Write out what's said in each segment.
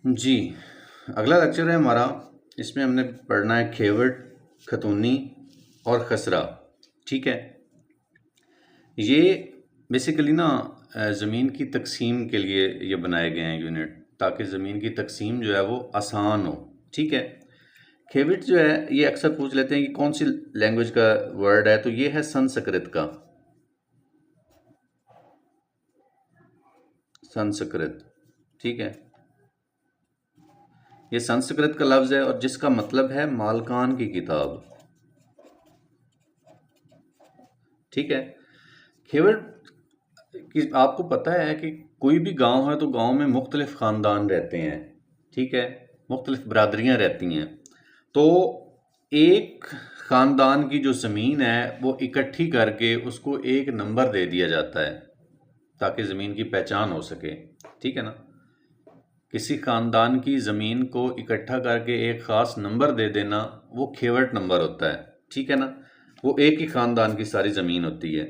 जी, अगला लेक्चर है हमारा। इसमें हमने पढ़ना है खेवट, खतूनी और खसरा। ठीक है, ये बेसिकली ना ज़मीन की तकसीम के लिए ये बनाए गए हैं यूनिट, ताकि ज़मीन की तकसीम जो है वो आसान हो। ठीक है, खेविट जो है ये अक्सर पूछ लेते हैं कि कौन सी लैंग्वेज का वर्ड है, तो ये है संस्कृत का। संस्कृत, ठीक है, ये संस्कृत का लफ्ज़ है और जिसका मतलब है मालकान की किताब। ठीक है, खेवट कि आपको पता है कि कोई भी गांव है तो गांव में मुख्तलिफ ख़ानदान रहते हैं। ठीक है, मुख्तलिफ बरादरियां रहती हैं। तो एक ख़ानदान की जो ज़मीन है वो इकट्ठी करके उसको एक नंबर दे दिया जाता है ताकि ज़मीन की पहचान हो सके। ठीक है ना, किसी ख़ानदान की ज़मीन को इकट्ठा करके एक ख़ास नंबर दे देना वो खेवट नंबर होता है। ठीक है ना, वो एक ही ख़ानदान की सारी ज़मीन होती है।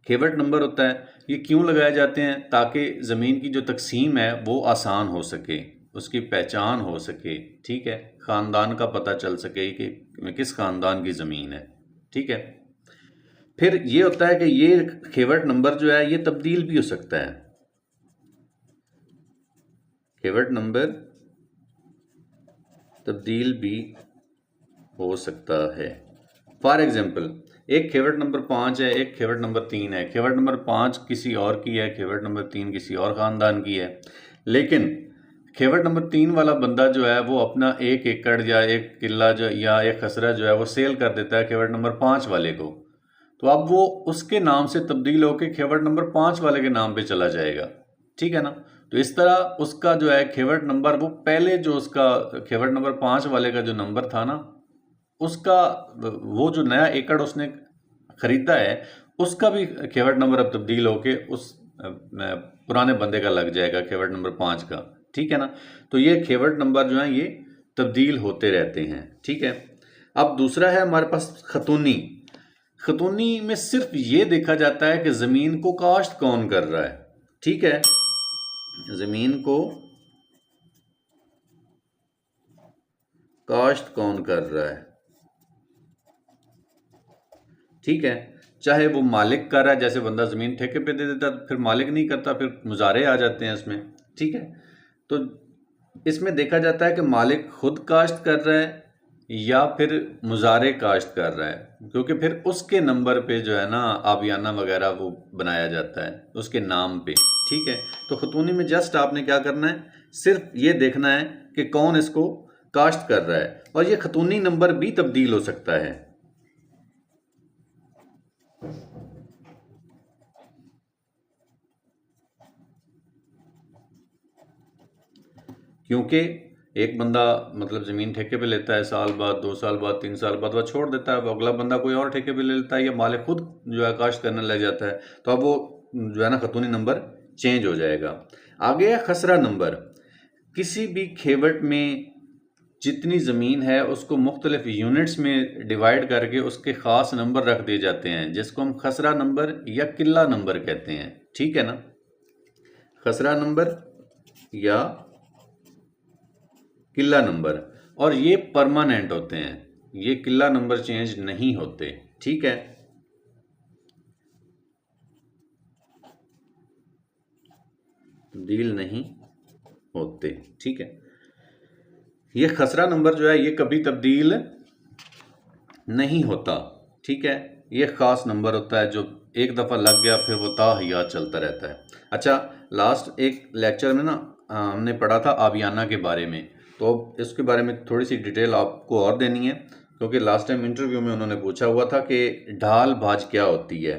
खेवट नंबर होता है। ये क्यों लगाए जाते हैं? ताकि ज़मीन की जो तकसीम है वो आसान हो सके, उसकी पहचान हो सके। ठीक है, ख़ानदान का पता चल सके कि किस ख़ानदान की ज़मीन है। ठीक है, फिर ये होता है कि ये खेवट नंबर जो है ये तब्दील भी हो सकता है। खेवट नंबर तब्दील भी हो सकता है। फॉर एग्जाम्पल, एक खेवट नंबर 5 है, एक खेवट नंबर 3 है। खेवट नंबर 5 किसी और की है, खेवट नंबर 3 किसी और ख़ानदान की है। लेकिन खेवट नंबर 3 वाला बंदा जो है वो अपना 1 एकड़ या 1 किला जो या एक खसरा जो है वो सेल कर देता है खेवट नंबर 5 वाले को। तो अब वो उसके नाम से तब्दील होकर खेवट नंबर 5 वाले के नाम पे चला जाएगा। ठीक है ना, तो इस तरह उसका जो है खेवट नंबर, वो पहले जो उसका खेवट नंबर 5 वाले का जो नंबर था ना, उसका वो जो नया एकड़ उसने खरीदा है उसका भी खेवट नंबर अब तब्दील होके उस पुराने बंदे का लग जाएगा, खेवट नंबर 5 का। ठीक है ना, तो ये खेवट नंबर जो है ये तब्दील होते रहते हैं। ठीक है, अब दूसरा है हमारे पास खतूनी। खतूनी में सिर्फ ये देखा जाता है कि ज़मीन को काश्त कौन कर रहा है। ठीक है, ज़मीन को काश्त कौन कर रहा है। ठीक है, चाहे वो मालिक कर रहा है, जैसे बंदा ज़मीन ठेके पे दे देता फिर मालिक नहीं करता, फिर मुजारे आ जाते हैं इसमें। ठीक है, तो इसमें देखा जाता है कि मालिक खुद काश्त कर रहा है या फिर मुजारे काश्त कर रहा है, क्योंकि फिर उसके नंबर पे जो है ना आबियाना वगैरह वो बनाया जाता है उसके नाम पे। ठीक है, तो खतूनी में जस्ट आपने क्या करना है, सिर्फ ये देखना है कि कौन इसको काश्त कर रहा है, और ये खतूनी नंबर भी तब्दील हो सकता है। क्योंकि एक बंदा मतलब ज़मीन ठेके पे लेता है, साल बाद 2 साल बाद 3 साल बाद वह छोड़ देता है, वो अगला बंदा कोई और ठेके पे ले लेता है या मालिक खुद जो है काश्त करने लग जाता है, तो अब वो जो है ना खतूनी नंबर चेंज हो जाएगा। आगे है खसरा नंबर। किसी भी खेवट में जितनी ज़मीन है उसको मुख्तलिफ यूनिट्स में डिवाइड करके उसके ख़ास नंबर रख दिए जाते हैं, जिसको हम खसरा नंबर या किला नंबर कहते हैं। ठीक है ना, खसरा नंबर या किला नंबर, और ये परमानेंट होते हैं, ये किला नंबर चेंज नहीं होते। ठीक है, तब्दील नहीं होते। ठीक है, ये खसरा नंबर जो है ये कभी तब्दील नहीं होता। ठीक है, ये ख़ास नंबर होता है जो एक दफ़ा लग गया फिर वो ताहयात चलता रहता है। अच्छा, लास्ट एक लेक्चर में ना हमने पढ़ा था आबियाना के बारे में, तो अब इसके बारे में थोड़ी सी डिटेल आपको और देनी है, क्योंकि लास्ट टाइम इंटरव्यू में उन्होंने पूछा हुआ था कि ढाल भाज क्या होती है।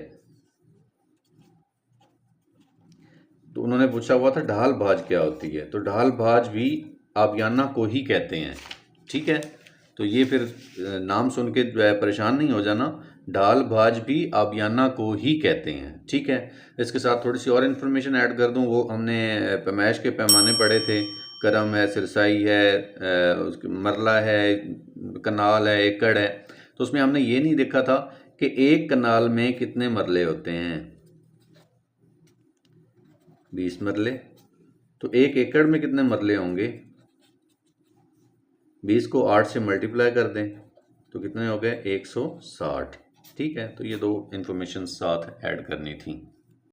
तो उन्होंने पूछा हुआ था ढाल भाज क्या होती है, तो ढाल भाज भी आबियाना को ही कहते हैं। ठीक है, तो ये फिर नाम सुन के जो है परेशान नहीं हो जाना, ढाल भाज भी आबियाना को ही कहते हैं। ठीक है, इसके साथ थोड़ी सी और इन्फॉर्मेशन ऐड कर दूं, वो हमने पैमाइश के पैमाने पढ़े थे, करम है, सिरसाई है, मरला है, कनाल है, एकड़ है। तो उसमें हमने ये नहीं देखा था कि एक कनाल में कितने मरले होते हैं, 20 मरले, तो 1 एकड़ में कितने मरले होंगे, 20 को 8 से मल्टीप्लाई कर दें तो कितने हो गए 160। ठीक है, तो ये दो इंफॉर्मेशन साथ ऐड करनी थी।